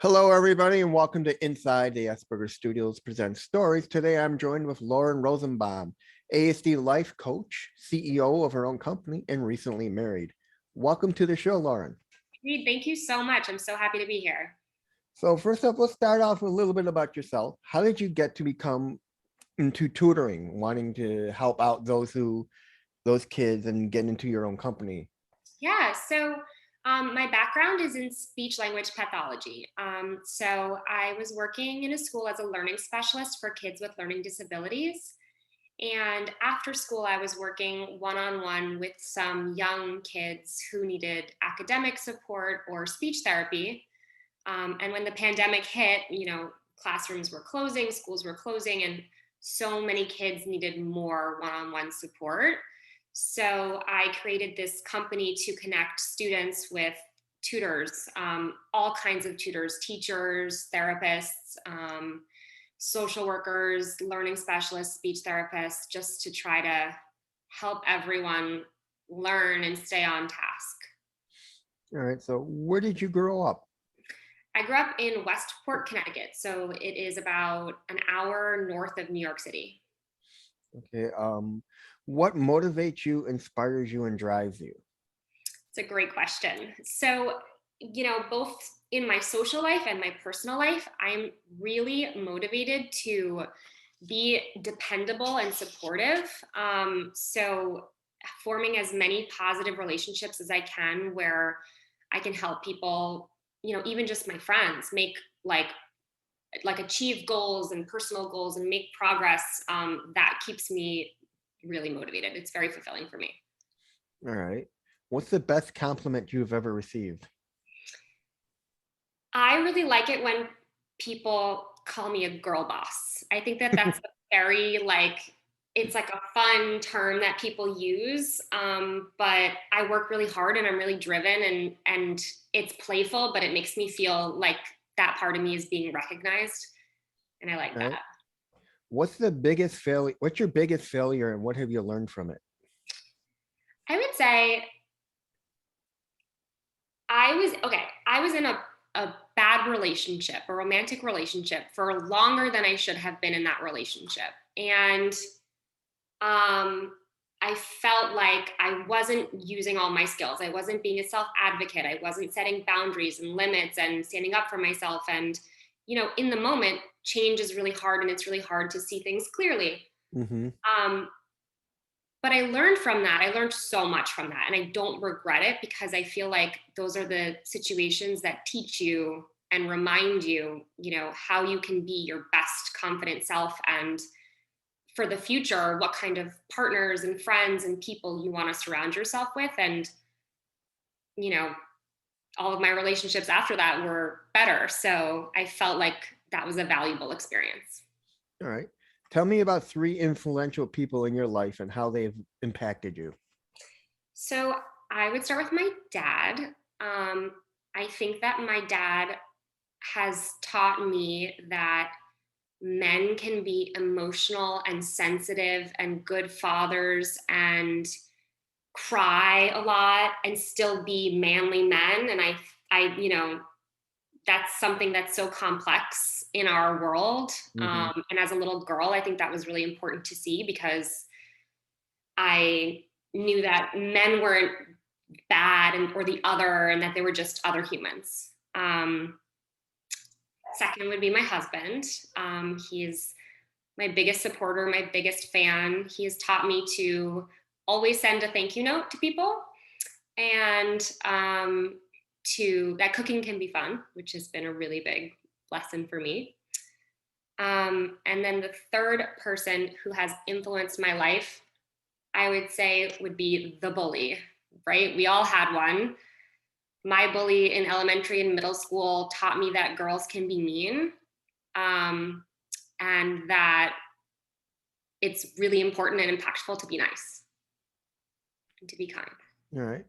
Hello, everybody, and welcome to Inside the Aspergers Studios presents stories. Today, I'm joined with Lauren Rosenbaum, ASD life coach, CEO of her own company, and recently married. Welcome to the show, Lauren. Reed, thank you so much. I'm so happy to be here. So first up, let's start off with a little bit about yourself. How did you get to become into tutoring, wanting to help out those kids and get into your own company? My background is in speech language pathology. So I was working in a school as a learning specialist for kids with learning disabilities. And after school, I was working one-on-one with some young kids who needed academic support or speech therapy. And when the pandemic hit, classrooms were closing, schools were closing, and so many kids needed more one-on-one support. So I created this company to connect students with tutors, all kinds of tutors, teachers, therapists, social workers, learning specialists, speech therapists, just to try to help everyone learn and stay on task. All right, so where did you grow up? I grew up in Westport, Connecticut, so it is about an hour north of New York City. Okay, what motivates you, inspires you, and drives you? It's a great question. So, both in my social life and my personal life, I'm really motivated to be dependable and supportive. So, forming as many positive relationships as I can where I can help people, even just my friends, make like achieve goals and personal goals and make progress. That keeps me really motivated. It's very fulfilling for me. All right. What's the best compliment you've ever received? I really like it when people call me a girl boss. I think that that's a very it's like a fun term that people use. But I work really hard and I'm really driven and it's playful, but it makes me feel like that part of me is being recognized. And I like All right. that. What's the biggest failure? What's your biggest failure and what have you learned from it? I would say I was in a bad relationship, a romantic relationship for longer than I should have been in that relationship. And I felt like I wasn't using all my skills. I wasn't being a self advocate. I wasn't setting boundaries and limits and standing up for myself. And, in the moment, change is really hard and it's really hard to see things clearly. Mm-hmm. Um, but I learned from that. I learned so much from that. And I don't regret it because I feel like those are the situations that teach you and remind you, how you can be your best confident self and for the future, what kind of partners and friends and people you want to surround yourself with. And, you know, all of my relationships after that were better. So I felt like that was a valuable experience. All right. Tell me about three influential people in your life and how they've impacted you. So I would start with my dad. I think that my dad has taught me that men can be emotional and sensitive and good fathers and cry a lot and still be manly men. And that's something that's so complex in our world. Mm-hmm. And as a little girl, I think that was really important to see because I knew that men weren't bad or the other, and that they were just other humans. Second would be my husband. He's my biggest supporter, my biggest fan. He has taught me to always send a thank you note to people, and to that cooking can be fun, which has been a really big lesson for me. And then the third person who has influenced my life, I would say, would be the bully, right? We all had one. My bully in elementary and middle school taught me that girls can be mean, and that it's really important and impactful to be nice and to be kind. All right.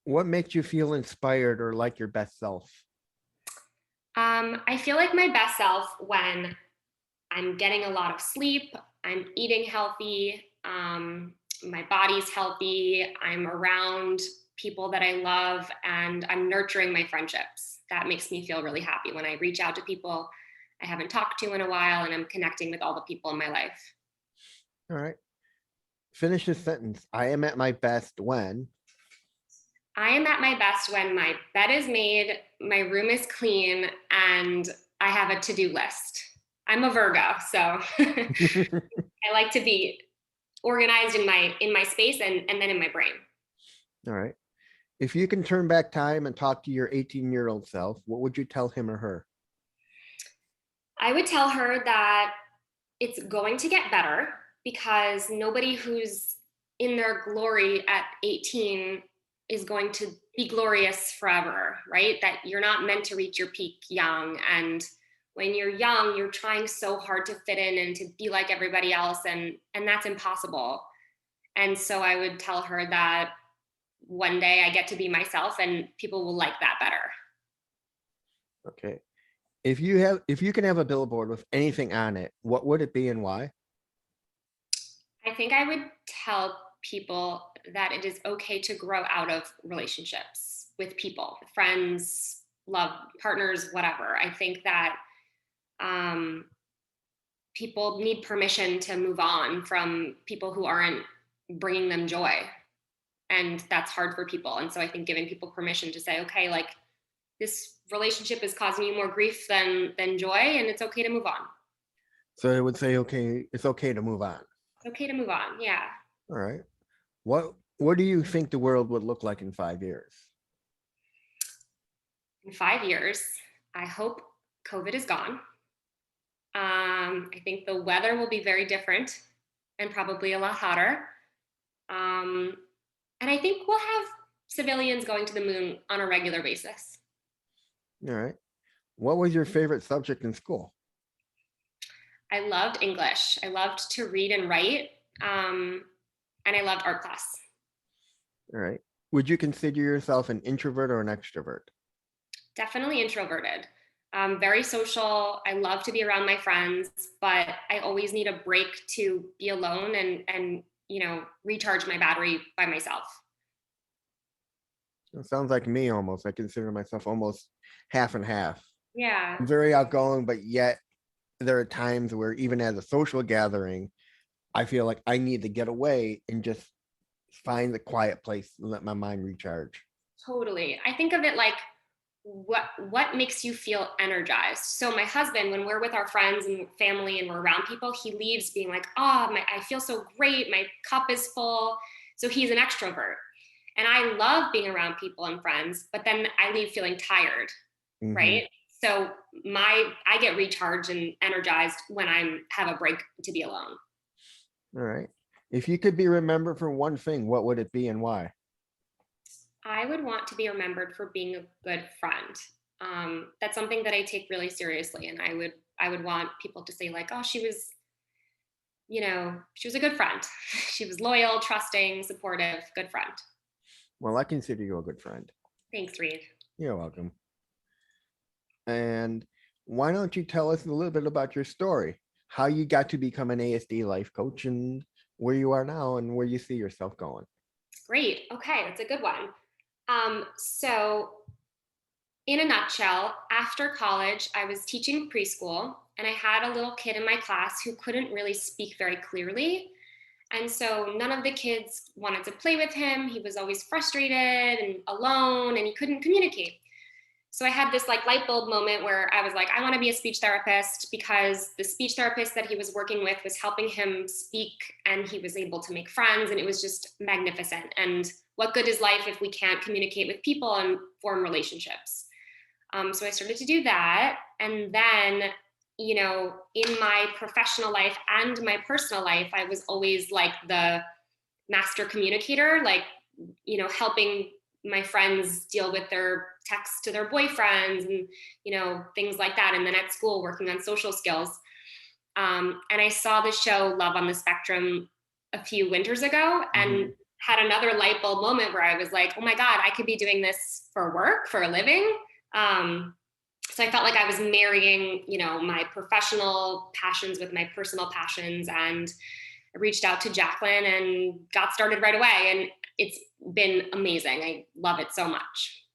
What makes you feel inspired or like your best self? I feel like my best self when I'm getting a lot of sleep, I'm eating healthy, my body's healthy, I'm around people that I love, and I'm nurturing my friendships. that makes me feel really happy when I reach out to people I haven't talked to in a while and I'm connecting with all the people in my life. All right. Finish this sentence. I am at my best when. I am at my best when my bed is made, my room is clean, and I have a to-do list. I'm a Virgo, so I like to be organized in my space and then in my brain. All right. If you can turn back time and talk to your 18-year-old self, what would you tell him or her? I would tell her that it's going to get better because nobody who's in their glory at 18 is going to be glorious forever, right? That you're not meant to reach your peak young. And when you're young, you're trying so hard to fit in and to be like everybody else. And that's impossible. And so I would tell her that one day I get to be myself and people will like that better. Okay. If you can have a billboard with anything on it, what would it be and why? I think I would tell people that it is okay to grow out of relationships with people, friends, love, partners, whatever. I think that um, people need permission to move on from people who aren't bringing them joy. And that's hard for people. And so I think giving people permission to say, okay, like this relationship is causing you more grief than joy, and it's okay to move on. So it would say, okay, it's okay to move on. It's okay to move on. Yeah. All right. What do you think the world would look like in 5 years? In 5 years, I hope COVID is gone. I think the weather will be very different and probably a lot hotter. And I think we'll have civilians going to the moon on a regular basis. All right. What was your favorite subject in school? I loved English. I loved to read and write. And I loved art class. All right. Would you consider yourself an introvert or an extrovert? Definitely introverted. Very social. I love to be around my friends, but I always need a break to be alone and recharge my battery by myself. It sounds like me almost. I consider myself almost half and half. Yeah, I'm very outgoing, but yet there are times where even as a social gathering, I feel like I need to get away and just find the quiet place and let my mind recharge. totally. I think of it like what makes you feel energized. So my husband, when we're with our friends and family and we're around people, he leaves being like, oh, I feel so great. My cup is full. So he's an extrovert. And I love being around people and friends, but then I leave feeling tired, Mhm. right? So I get recharged and energized when I have a break to be alone. All right. If you could be remembered for one thing, what would it be and why? I would want to be remembered for being a good friend. That's something that I take really seriously, and I would want people to say like, oh, she was a good friend. She was loyal, trusting, supportive, good friend. Well, I consider you a good friend. Thanks, Reed. You're welcome. And why don't you tell us a little bit about your story, how you got to become an ASD life coach and where you are now and where you see yourself going? Great. Okay, that's a good one. So in a nutshell, after college, I was teaching preschool and I had a little kid in my class who couldn't really speak very clearly. And so none of the kids wanted to play with him. He was always frustrated and alone and he couldn't communicate. So I had this like light bulb moment where I was like, I want to be a speech therapist because the speech therapist that he was working with was helping him speak and he was able to make friends and it was just magnificent. And what good is life if we can't communicate with people and form relationships? So I started to do that. And then, in my professional life and my personal life, I was always like the master communicator, like, helping my friends deal with their texts to their boyfriends and, things like that. And then at school, working on social skills. And I saw the show Love on the Spectrum a few winters ago and had another light bulb moment where I was like, oh my God, I could be doing this for work, for a living. So I felt like I was marrying, my professional passions with my personal passions. And I reached out to Jacqueline and got started right away. And it's been amazing. I love it so much.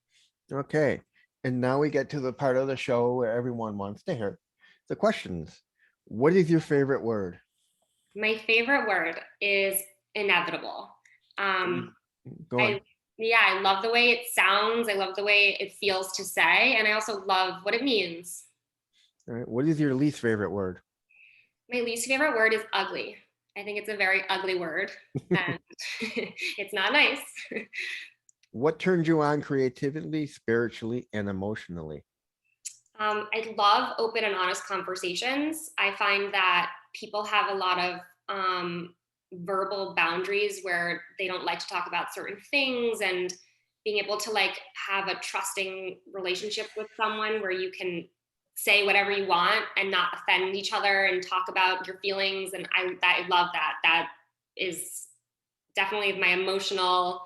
Okay. And now we get to the part of the show where everyone wants to hear the questions. What is your favorite word? My favorite word is inevitable. Go on. I yeah, I love the way it sounds. I love the way it feels to say, and I also love what it means. All right. What is your least favorite word? My least favorite word is ugly. I think it's a very ugly word, and it's not nice. What turns you on creatively, spiritually, and emotionally? I love open and honest conversations. I find that people have a lot of verbal boundaries where they don't like to talk about certain things, and being able to like have a trusting relationship with someone where you can say whatever you want and not offend each other and talk about your feelings. And I love that. That is definitely my emotional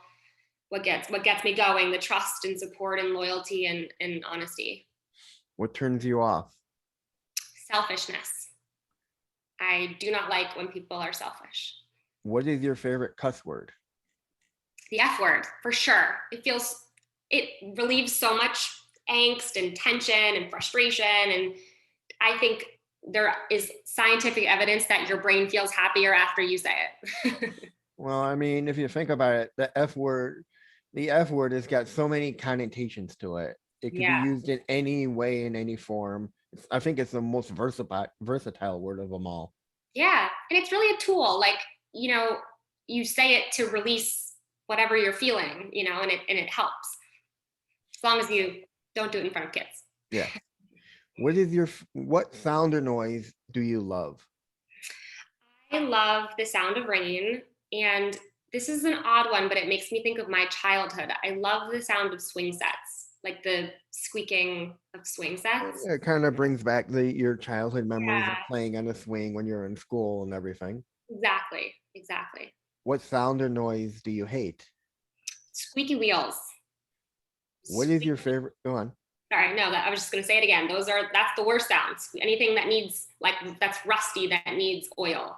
what gets me going, the trust and support and loyalty and honesty. What turns you off? Selfishness. I do not like when people are selfish. What is your favorite cuss word? The F word, for sure. It relieves so much angst and tension and frustration. And I think there is scientific evidence that your brain feels happier after you say it. Well, I mean, if you think about it, the F word has got so many connotations to it. It can be Yeah. used in any way, in any form. I think it's the most versatile word of them all. Yeah. And it's really a tool. Like, you say it to release whatever you're feeling, and it helps. As long as you don't do it in front of kids. Yeah. What sound or noise do you love? I love the sound of rain. And this is an odd one, but it makes me think of my childhood. I love the sound of swing sets, like the squeaking of swing sets. It kind of brings back your childhood memories of Yeah, playing on a swing when you're in school and everything. exactly. Exactly. What sound or noise do you hate? Squeaky wheels. What is Squeak. your favorite? Go on. Sorry, no, I was just going to say it again. That's the worst sounds. Anything that needs, like, that's rusty, that needs oil.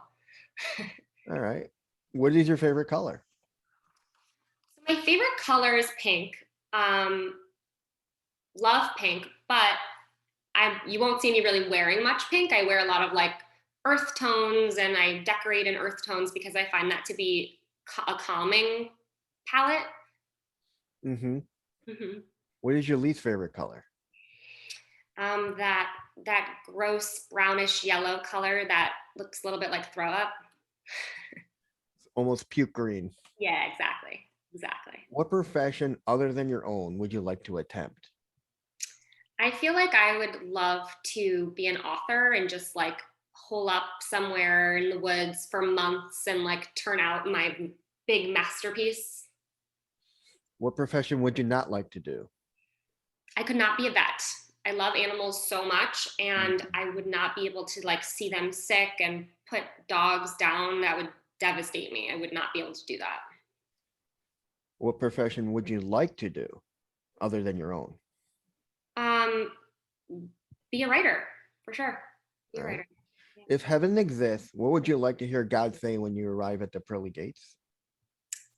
All right. What is your favorite color? So my favorite color is pink. Um, Love pink, but you won't see me really wearing much pink. I wear a lot of like earth tones, and I decorate in earth tones because I find that to be a calming palette. Mm-hmm. Hmm. What is your least favorite color? That gross brownish yellow color that looks a little bit like throw up. It's almost puke green. Yeah, exactly, exactly. What profession other than your own would you like to attempt? I feel like I would love to be an author and just like hole up somewhere in the woods for months and like turn out my big masterpiece. What profession would you not like to do? I could not be a vet. I love animals so much, and I would not be able to like see them sick and put dogs down. That would devastate me. I would not be able to do that. What profession would you like to do other than your own? Um, be a writer for sure. Be All a right. writer. Yeah. If heaven exists, what would you like to hear God say when you arrive at the pearly gates?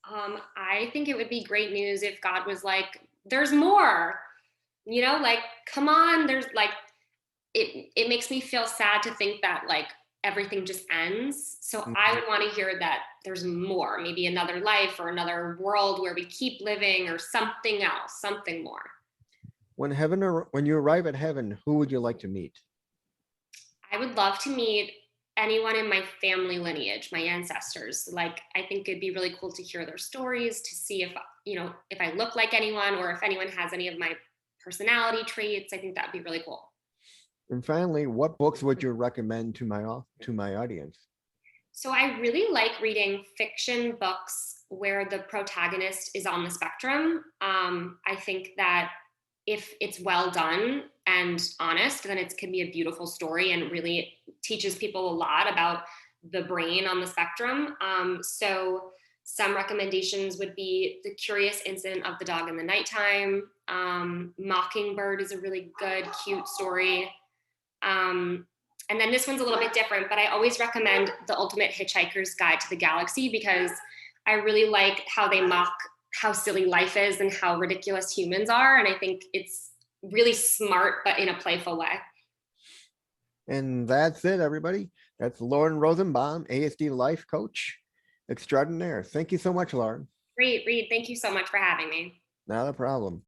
I think it would be great news if God was like, "There's more." Like, come on. There's like, it makes me feel sad to think that like everything just ends. So I Mhm. would want to hear that there's more, maybe another life or another world where we keep living, or something else, something more. When you arrive at heaven, who would you like to meet? I would love to meet anyone in my family lineage, my ancestors. Like, I think it'd be really cool to hear their stories, to see if I look like anyone, or if anyone has any of my personality traits. I think that'd be really cool. And finally, what books would you recommend to my audience? So I really like reading fiction books where the protagonist is on the spectrum. I think that if it's well done and honest, then it can be a beautiful story and really teaches people a lot about the brain on the spectrum. So some recommendations would be The Curious Incident of the Dog in the Nighttime. Mockingbird is a really good, cute story. And then this one's a little bit different, but I always recommend The Ultimate Hitchhiker's Guide to the Galaxy, because I really like how they mock how silly life is and how ridiculous humans are. And I think it's really smart, but in a playful way. And that's it, everybody. That's Lauren Rosenbaum, ASD life coach extraordinaire. Thank you so much, Lauren. Great, Reed. Thank you so much for having me. Not a problem.